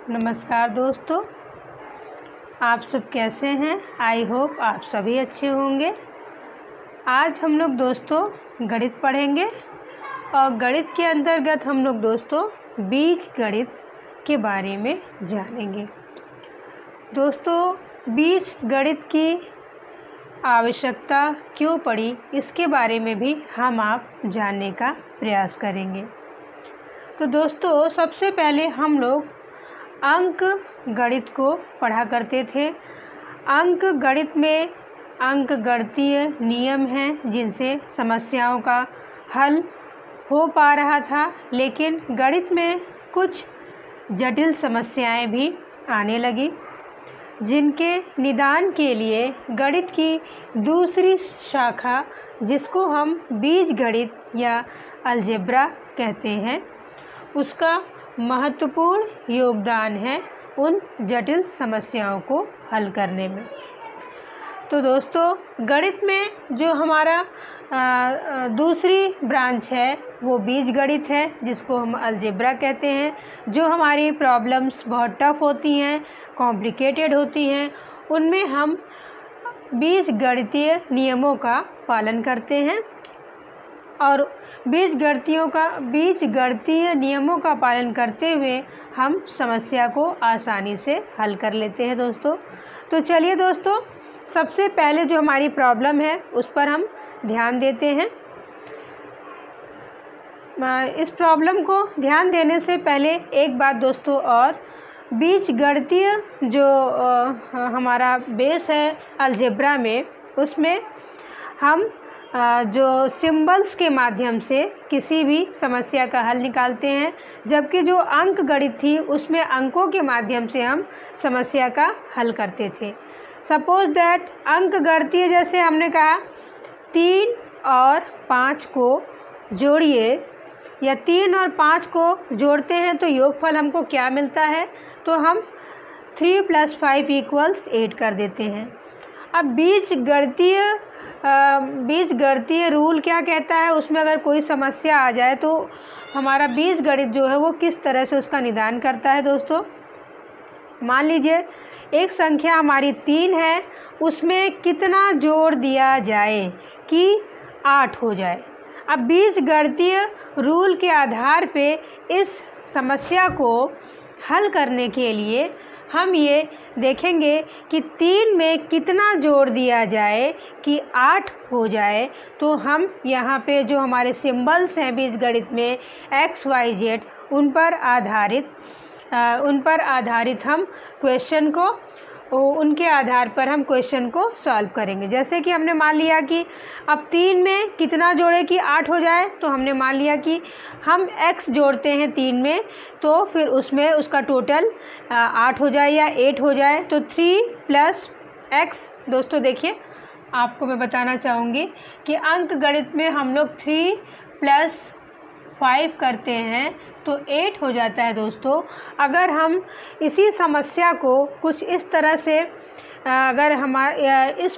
नमस्कार दोस्तों, आप सब कैसे हैं। आई होप आप सभी अच्छे होंगे। आज हम लोग दोस्तों गणित पढ़ेंगे और गणित के अंतर्गत हम लोग दोस्तों बीज गणित के बारे में जानेंगे। दोस्तों बीज गणित की आवश्यकता क्यों पड़ी, इसके बारे में भी हम आप जानने का प्रयास करेंगे। तो दोस्तों सबसे पहले हम लोग अंक गणित को पढ़ा करते थे। अंक गणित में अंकगणितीय नियम हैं जिनसे समस्याओं का हल हो पा रहा था, लेकिन गणित में कुछ जटिल समस्याएं भी आने लगी, जिनके निदान के लिए गणित की दूसरी शाखा, जिसको हम बीज गणित या अलजेब्रा कहते हैं, उसका महत्वपूर्ण योगदान है उन जटिल समस्याओं को हल करने में। तो दोस्तों गणित में जो हमारा दूसरी ब्रांच है वो बीज गणित है, जिसको हम अलजेब्रा कहते हैं। जो हमारी प्रॉब्लम्स बहुत टफ होती हैं, कॉम्प्लिकेटेड होती हैं, उनमें हम बीज गणितीय नियमों का पालन करते हैं और बीज गणितीय नियमों का पालन करते हुए हम समस्या को आसानी से हल कर लेते हैं दोस्तों। तो चलिए दोस्तों, सबसे पहले जो हमारी प्रॉब्लम है उस पर हम ध्यान देते हैं। इस प्रॉब्लम को ध्यान देने से पहले एक बात दोस्तों और, बीज गणितीय जो हमारा बेस है अलजेब्रा में, उसमें हम जो सिंबल्स के माध्यम से किसी भी समस्या का हल निकालते हैं, जबकि जो अंक गणित थी उसमें अंकों के माध्यम से हम समस्या का हल करते थे। सपोज दैट अंक गणितीय, जैसे हमने कहा 3 और 5 को जोड़िए, या 3 और 5 को जोड़ते हैं तो योगफल हमको क्या मिलता है, तो हम 3 + 5 = 8 कर देते हैं। अब बीज गणितीय रूल क्या कहता है, उसमें अगर कोई समस्या आ जाए तो हमारा बीज गणित जो है वो किस तरह से उसका निदान करता है दोस्तों। मान लीजिए एक संख्या हमारी 3 है, उसमें कितना जोड़ दिया जाए कि 8 हो जाए। अब बीज गणितीय रूल के आधार पे इस समस्या को हल करने के लिए हम ये देखेंगे कि 3 में कितना जोड़ दिया जाए कि 8 हो जाए। तो हम यहाँ पे जो हमारे सिंबल्स हैं बीज गणित में x, y, z, उन पर आधारित हम क्वेश्चन को, उनके आधार पर हम क्वेश्चन को सॉल्व करेंगे। जैसे कि हमने मान लिया कि अब 3 में कितना जोड़े कि 8 हो जाए, तो हमने मान लिया कि हम x जोड़ते हैं 3 में, तो फिर उसमें उसका टोटल 8 हो जाए या 8 हो जाए, तो 3 + x। दोस्तों देखिए, आपको मैं बताना चाहूँगी कि अंक गणित में हम लोग 3 + 5 करते हैं तो 8 हो जाता है दोस्तों। अगर हम इसी समस्या को कुछ इस तरह से, अगर इस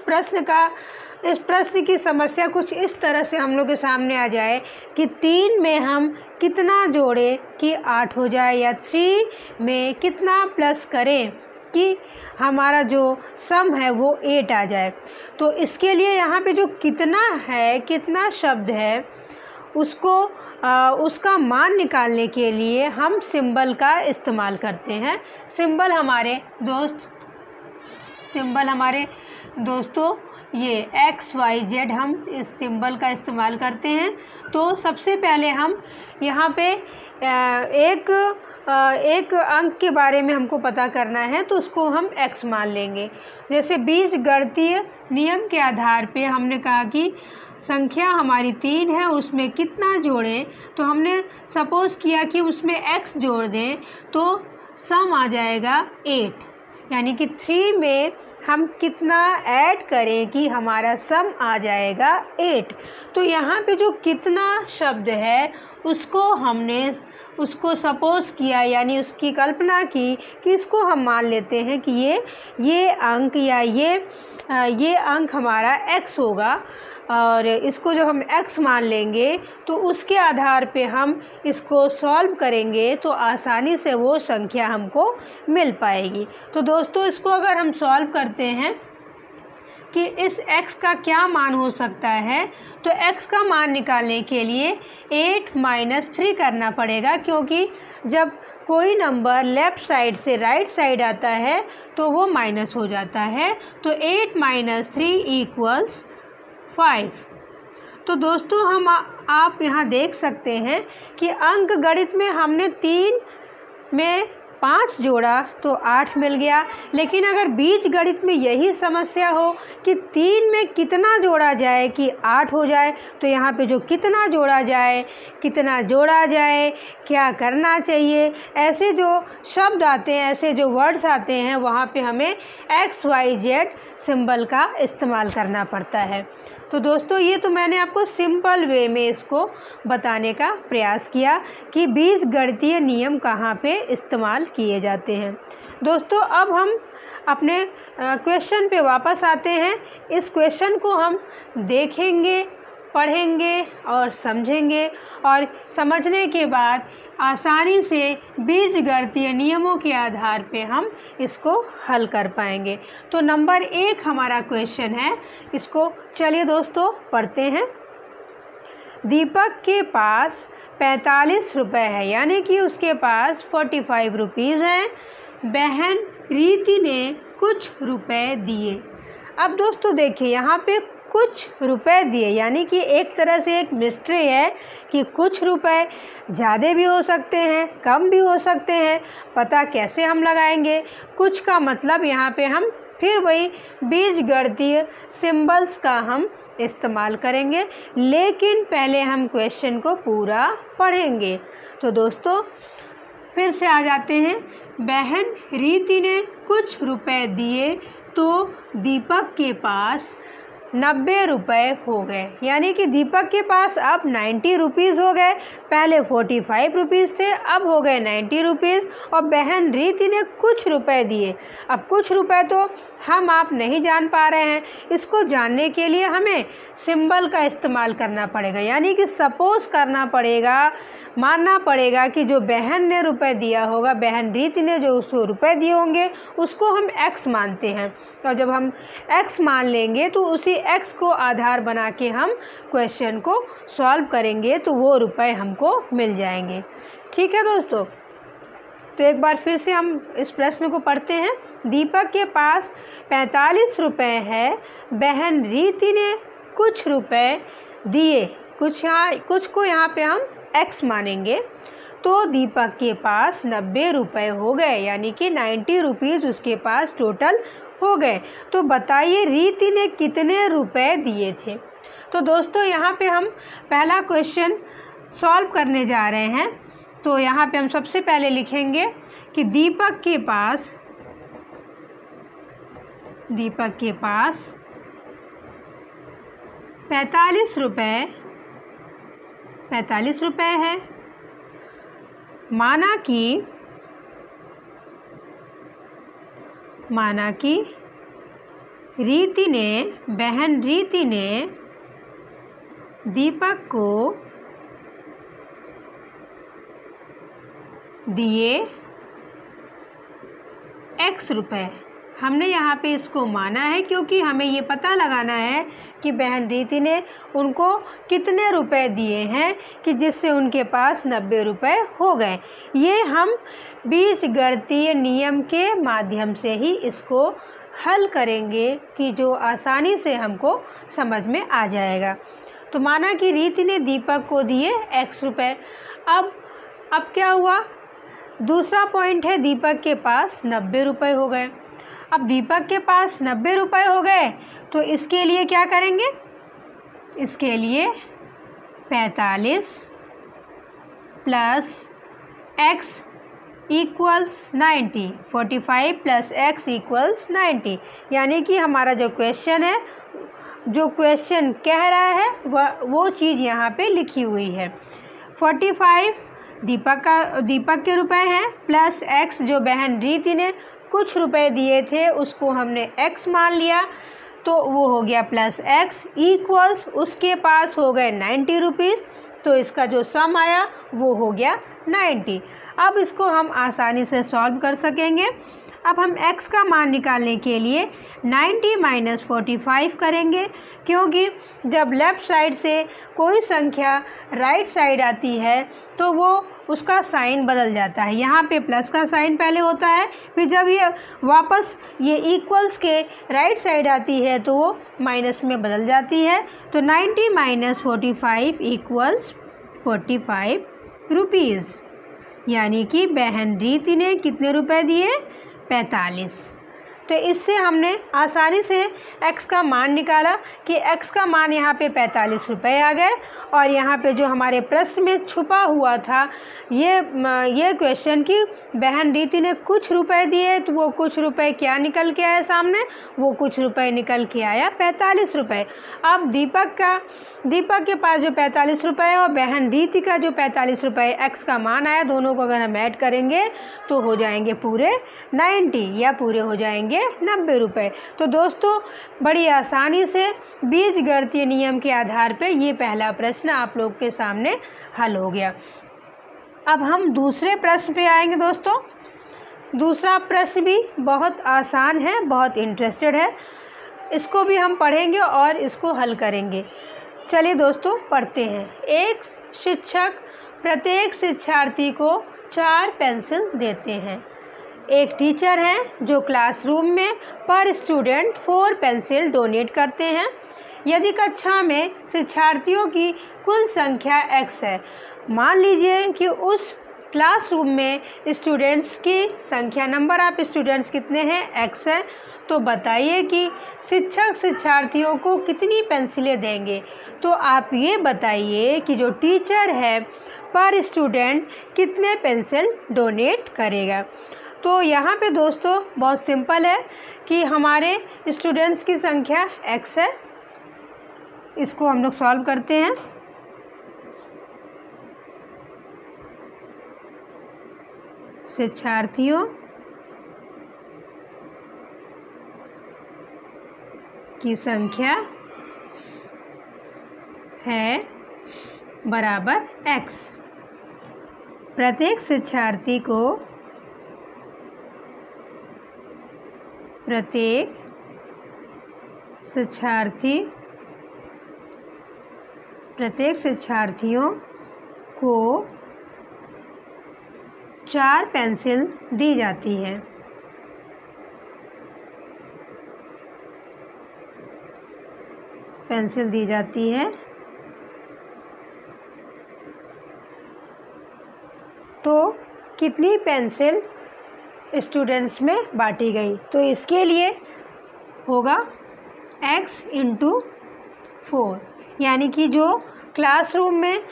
प्रश्न की समस्या कुछ इस तरह से हम लोग के सामने आ जाए कि 3 में हम कितना जोड़े कि 8 हो जाए, या 3 में कितना प्लस करें कि हमारा जो सम है वो 8 आ जाए, तो इसके लिए यहाँ पे जो कितना शब्द है उसका मान निकालने के लिए हम सिंबल का इस्तेमाल करते हैं। सिंबल हमारे दोस्तों ये x, y, z, हम इस सिंबल का इस्तेमाल करते हैं। तो सबसे पहले हम यहाँ पे एक अंक के बारे में हमको पता करना है, तो उसको हम x मान लेंगे। जैसे बीज गणितीय नियम के आधार पे हमने कहा कि संख्या हमारी 3 है, उसमें कितना जोड़ें, तो हमने सपोज़ किया कि उसमें x जोड़ दें तो सम आ जाएगा 8, यानी कि 3 में हम कितना ऐड करें कि हमारा सम आ जाएगा 8। तो यहाँ पे जो कितना शब्द है उसको सपोज़ किया, यानी उसकी कल्पना की कि इसको हम मान लेते हैं कि ये अंक या ये अंक हमारा x होगा, और इसको जब हम x मान लेंगे तो उसके आधार पे हम इसको सॉल्व करेंगे तो आसानी से वो संख्या हमको मिल पाएगी। तो दोस्तों, इसको अगर हम सॉल्व करते हैं कि इस x का क्या मान हो सकता है, तो x का मान निकालने के लिए 8 - 3 करना पड़ेगा, क्योंकि जब कोई नंबर लेफ़्ट साइड से राइट साइड आता है तो वो माइनस हो जाता है। तो 8 - 3 = 5। तो दोस्तों, आप यहाँ देख सकते हैं कि अंक गणित में हमने 3 में 5 जोड़ा तो 8 मिल गया, लेकिन अगर बीज गणित में यही समस्या हो कि 3 में कितना जोड़ा जाए कि 8 हो जाए, तो यहाँ पे जो कितना जोड़ा जाए, क्या करना चाहिए, ऐसे जो शब्द आते हैं, ऐसे जो वर्ड्स आते हैं, वहाँ पे हमें XYZ सिंबल का इस्तेमाल करना पड़ता है। तो दोस्तों, ये तो मैंने आपको सिंपल वे में इसको बताने का प्रयास किया कि बीजगणितीय नियम कहाँ पे इस्तेमाल किए जाते हैं। दोस्तों, अब हम अपने क्वेश्चन पे वापस आते हैं। इस क्वेश्चन को हम देखेंगे, पढ़ेंगे और समझेंगे, और समझने के बाद आसानी से बीजगणितीय नियमों के आधार पे हम इसको हल कर पाएंगे। तो नंबर 1 हमारा क्वेश्चन है, इसको चलिए दोस्तों पढ़ते हैं। दीपक के पास 45 रुपये है, यानी कि उसके पास 45 रुपीज़ हैं। बहन रीति ने कुछ रुपए दिए। अब दोस्तों देखिए, यहाँ पे कुछ रुपए दिए, यानी कि एक तरह से एक मिस्ट्री है कि कुछ रुपए ज़्यादा भी हो सकते हैं, कम भी हो सकते हैं। पता कैसे हम लगाएंगे? कुछ का मतलब यहाँ पे हम फिर वही बीजगणितीय सिंबल्स का हम इस्तेमाल करेंगे, लेकिन पहले हम क्वेश्चन को पूरा पढ़ेंगे। तो दोस्तों, फिर से आ जाते हैं। बहन रीति ने कुछ रुपए दिए तो दीपक के पास 90 रुपये हो गए, यानी कि दीपक के पास अब 90 रुपीज़ हो गए। पहले 45 रुपीज़ थे, अब हो गए 90 रुपीज़। और बहन रीति ने कुछ रुपए दिए। अब कुछ रुपए तो हम आप नहीं जान पा रहे हैं, इसको जानने के लिए हमें सिंबल का इस्तेमाल करना पड़ेगा, यानी कि सपोज़ करना पड़ेगा, मानना पड़ेगा कि जो बहन ने रुपए दिया होगा, बहन रीति ने जो उसको रुपए दिए होंगे, उसको हम x मानते हैं। और जब हम x मान लेंगे तो उसी x को आधार बना के हम क्वेश्चन को सॉल्व करेंगे, तो वो रुपए हमको मिल जाएंगे। ठीक है दोस्तों, तो एक बार फिर से हम इस प्रश्न को पढ़ते हैं। दीपक के पास 45 रुपये है, बहन रीति ने कुछ रुपए दिए, कुछ को यहाँ पे हम x मानेंगे, तो दीपक के पास 90 रुपये हो गए, यानी कि 90 रुपीज़ उसके पास टोटल हो गए। तो बताइए रीति ने कितने रुपए दिए थे? तो दोस्तों, यहाँ पे हम पहला क्वेश्चन सॉल्व करने जा रहे हैं। तो यहाँ पे हम सबसे पहले लिखेंगे कि दीपक के पास 45 रुपये है। माना कि बहन रीति ने दीपक को दिए x रुपए। हमने यहाँ पे इसको माना है क्योंकि हमें ये पता लगाना है कि बहन रीति ने उनको कितने रुपए दिए हैं कि जिससे उनके पास 90 रुपए हो गए। ये हम बीजगणितीय नियम के माध्यम से ही इसको हल करेंगे कि जो आसानी से हमको समझ में आ जाएगा। तो माना कि रीति ने दीपक को दिए x रुपए। अब क्या हुआ? दूसरा पॉइंट है, दीपक के पास 90 रुपए हो गए। अब दीपक के पास 90 रुपए हो गए तो इसके लिए क्या करेंगे? इसके लिए 45 plus x equals 90, 45 plus x equals 90, यानी कि हमारा जो क्वेश्चन है, जो क्वेश्चन कह रहा है वो चीज़ यहाँ पे लिखी हुई है। 45 दीपक के रुपए हैं, प्लस x जो बहन रीति ने कुछ रुपए दिए थे उसको हमने x मान लिया, तो वो हो गया प्लस x इक्वल्स उसके पास हो गए 90 रुपीज़, तो इसका जो सम आया वो हो गया 90। अब इसको हम आसानी से सॉल्व कर सकेंगे। अब हम x का मान निकालने के लिए 90 माइनस 45 करेंगे, क्योंकि जब लेफ़्ट साइड से कोई संख्या राइट साइड आती है तो वो उसका साइन बदल जाता है। यहाँ पे प्लस का साइन पहले होता है, फिर जब ये वापस ये इक्वल्स के राइट साइड आती है तो वो माइनस में बदल जाती है। तो 90 माइनस 45 इक्वल्स 45 रुपीज़, यानी कि बहन रीति ने कितने रुपए दिए? 45। तो इससे हमने आसानी से x का मान निकाला कि x का मान यहाँ पे 45 रुपये आ गए, और यहाँ पे जो हमारे प्रश्न में छुपा हुआ था ये क्वेश्चन कि बहन रीति ने कुछ रुपए दिए, तो वो कुछ रुपए क्या निकल के आया सामने? वो कुछ रुपए निकल के आया 45 रुपये। अब दीपक के पास जो 45 रुपये है और बहन रीति का जो 45 रुपये x का मान आया, दोनों को अगर हम ऐड करेंगे तो हो जाएंगे पूरे 90 या पूरे हो जाएंगे 90 रुपये। तो दोस्तों बड़ी आसानी से बीजगणितीय नियम के आधार पे ये पहला प्रश्न आप लोग के सामने हल हो गया। अब हम दूसरे प्रश्न पे आएंगे दोस्तों। दूसरा प्रश्न भी बहुत आसान है, बहुत इंटरेस्टेड है, इसको भी हम पढ़ेंगे और इसको हल करेंगे। चलिए दोस्तों पढ़ते हैं। एक शिक्षक प्रत्येक शिक्षार्थी को 4 पेंसिल देते हैं। एक टीचर हैं जो क्लासरूम में पर स्टूडेंट 4 पेंसिल डोनेट करते हैं। यदि कक्षा में शिक्षार्थियों की कुल संख्या x है, मान लीजिए कि उस क्लासरूम में स्टूडेंट्स की संख्या, नंबर ऑफ स्टूडेंट्स कितने हैं? x है। तो बताइए कि शिक्षक शिक्षार्थियों को कितनी पेंसिलें देंगे? तो आप ये बताइए कि जो टीचर है पर स्टूडेंट कितने पेंसिल डोनेट करेगा। तो यहाँ पे दोस्तों बहुत सिंपल है कि हमारे स्टूडेंट्स की संख्या x है, इसको हम लोग सॉल्व करते हैं। शिक्षार्थियों की संख्या है बराबर x। प्रत्येक शिक्षार्थी शिक्षार्थियों को 4 पेंसिल दी जाती है। तो कितनी पेंसिल स्टूडेंट्स में बांटी गई? तो इसके लिए होगा x इंटू 4, यानी कि जो क्लासरूम में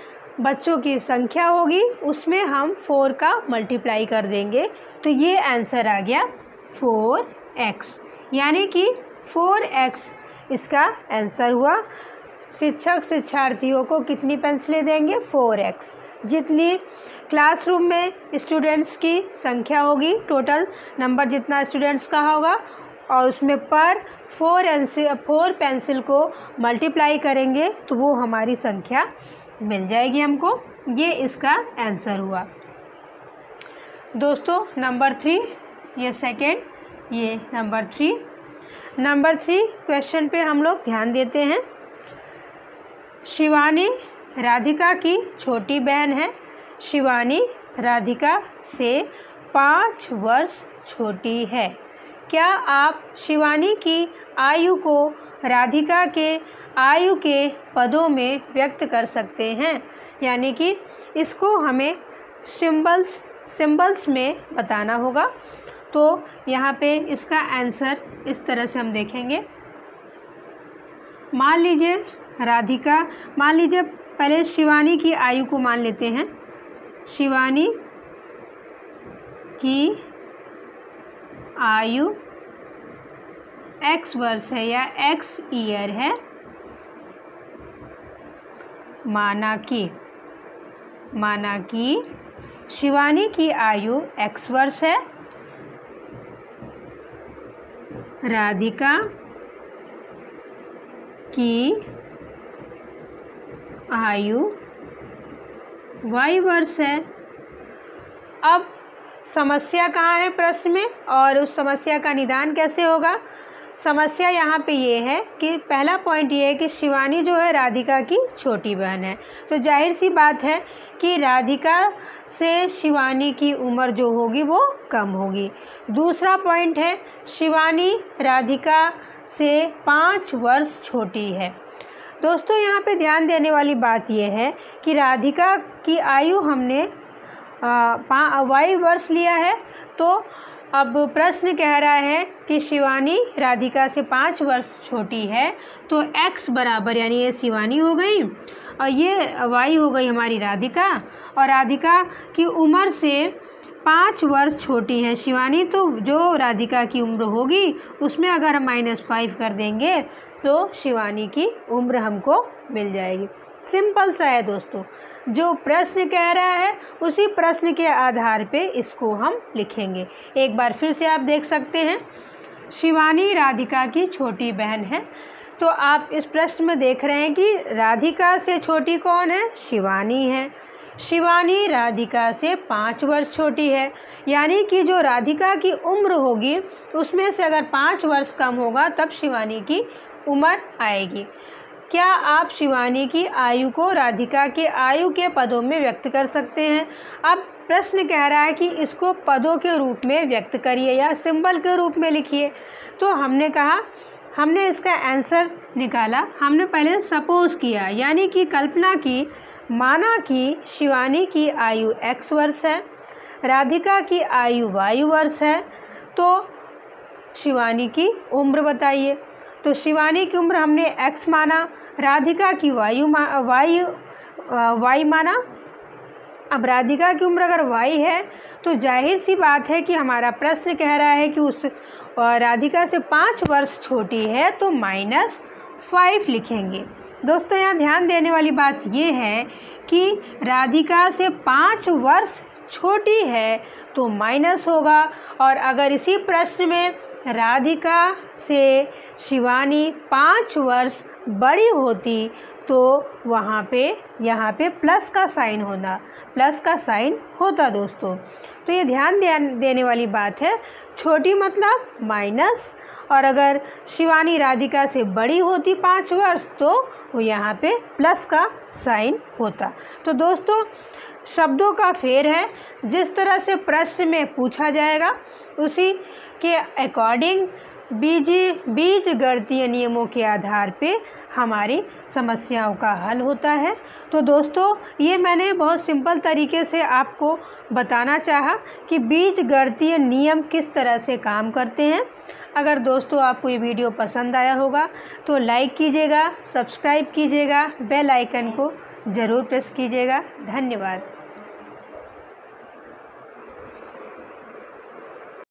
बच्चों की संख्या होगी उसमें हम 4 का मल्टीप्लाई कर देंगे, तो ये आंसर आ गया 4x, यानी कि 4x इसका आंसर हुआ। शिक्षक शिक्षार्थियों को कितनी पेंसिलें देंगे? 4x। जितनी क्लासरूम में स्टूडेंट्स की संख्या होगी, टोटल नंबर जितना स्टूडेंट्स का होगा, और उसमें पर 4 पेंसिल को मल्टीप्लाई करेंगे तो वो हमारी संख्या मिल जाएगी हमको। ये इसका आंसर हुआ। दोस्तों नंबर 3, ये सेकेंड, ये नंबर 3 क्वेश्चन पे हम लोग ध्यान देते हैं। शिवानी राधिका की छोटी बहन है। शिवानी राधिका से 5 वर्ष छोटी है। क्या आप शिवानी की आयु को राधिका के आयु के पदों में व्यक्त कर सकते हैं? यानी कि इसको हमें सिंबल्स में बताना होगा। तो यहाँ पे इसका आंसर इस तरह से हम देखेंगे। मान लीजिए पहले शिवानी की आयु को मान लेते हैं। शिवानी की आयु x वर्ष है या x ईयर है, माना कि माना कि शिवानी की आयु x वर्ष है, राधिका की आयु y वर्ष है। अब समस्या कहाँ है प्रश्न में और उस समस्या का निदान कैसे होगा? समस्या यहाँ पे ये है कि पहला पॉइंट ये है कि शिवानी जो है राधिका की छोटी बहन है, तो जाहिर सी बात है कि राधिका से शिवानी की उम्र जो होगी वो कम होगी। दूसरा पॉइंट है शिवानी राधिका से 5 वर्ष छोटी है। दोस्तों यहाँ पे ध्यान देने वाली बात यह है कि राधिका की आयु हमने y वर्ष लिया है, तो अब प्रश्न कह रहा है कि शिवानी राधिका से 5 वर्ष छोटी है, तो x बराबर यानी ये शिवानी हो गई और ये y हो गई हमारी राधिका, और राधिका की उम्र से 5 वर्ष छोटी है शिवानी, तो जो राधिका की उम्र होगी उसमें अगर हम -5 कर देंगे तो शिवानी की उम्र हमको मिल जाएगी। सिंपल सा है दोस्तों, जो प्रश्न कह रहा है उसी प्रश्न के आधार पे इसको हम लिखेंगे। एक बार फिर से आप देख सकते हैं, शिवानी राधिका की छोटी बहन है, तो आप इस प्रश्न में देख रहे हैं कि राधिका से छोटी कौन है? शिवानी है। शिवानी राधिका से 5 वर्ष छोटी है, यानी कि जो राधिका की उम्र होगी उसमें से अगर 5 वर्ष कम होगा तब शिवानी की उम्र आएगी। क्या आप शिवानी की आयु को राधिका के आयु के पदों में व्यक्त कर सकते हैं? अब प्रश्न कह रहा है कि इसको पदों के रूप में व्यक्त करिए या सिंबल के रूप में लिखिए। तो हमने कहा, हमने इसका आंसर निकाला। हमने पहले सपोज किया, यानी कि कल्पना की, माना कि शिवानी की आयु x वर्ष है, राधिका की आयु y वर्ष है, तो शिवानी की उम्र बताइए। तो शिवानी की उम्र हमने x माना, राधिका की y माना। अब राधिका की उम्र अगर y है तो जाहिर सी बात है कि हमारा प्रश्न कह रहा है कि उस राधिका से 5 वर्ष छोटी है, तो -5 लिखेंगे। दोस्तों यहाँ ध्यान देने वाली बात ये है कि राधिका से 5 वर्ष छोटी है तो माइनस होगा, और अगर इसी प्रश्न में राधिका से शिवानी 5 वर्ष बड़ी होती तो वहाँ पे यहाँ पे प्लस का साइन होता दोस्तों। तो ये ध्यान देने वाली बात है, छोटी मतलब माइनस, और अगर शिवानी राधिका से बड़ी होती 5 वर्ष तो वो यहाँ पे प्लस का साइन होता। तो दोस्तों शब्दों का फेर है, जिस तरह से प्रश्न में पूछा जाएगा उसी के अकॉर्डिंग बीजगणितीय नियमों के आधार पे हमारी समस्याओं का हल होता है। तो दोस्तों ये मैंने बहुत सिंपल तरीके से आपको बताना चाहा कि बीजगणितीय नियम किस तरह से काम करते हैं। अगर दोस्तों आपको ये वीडियो पसंद आया होगा तो लाइक कीजिएगा, सब्सक्राइब कीजिएगा, बेल आइकन को ज़रूर प्रेस कीजिएगा। धन्यवाद।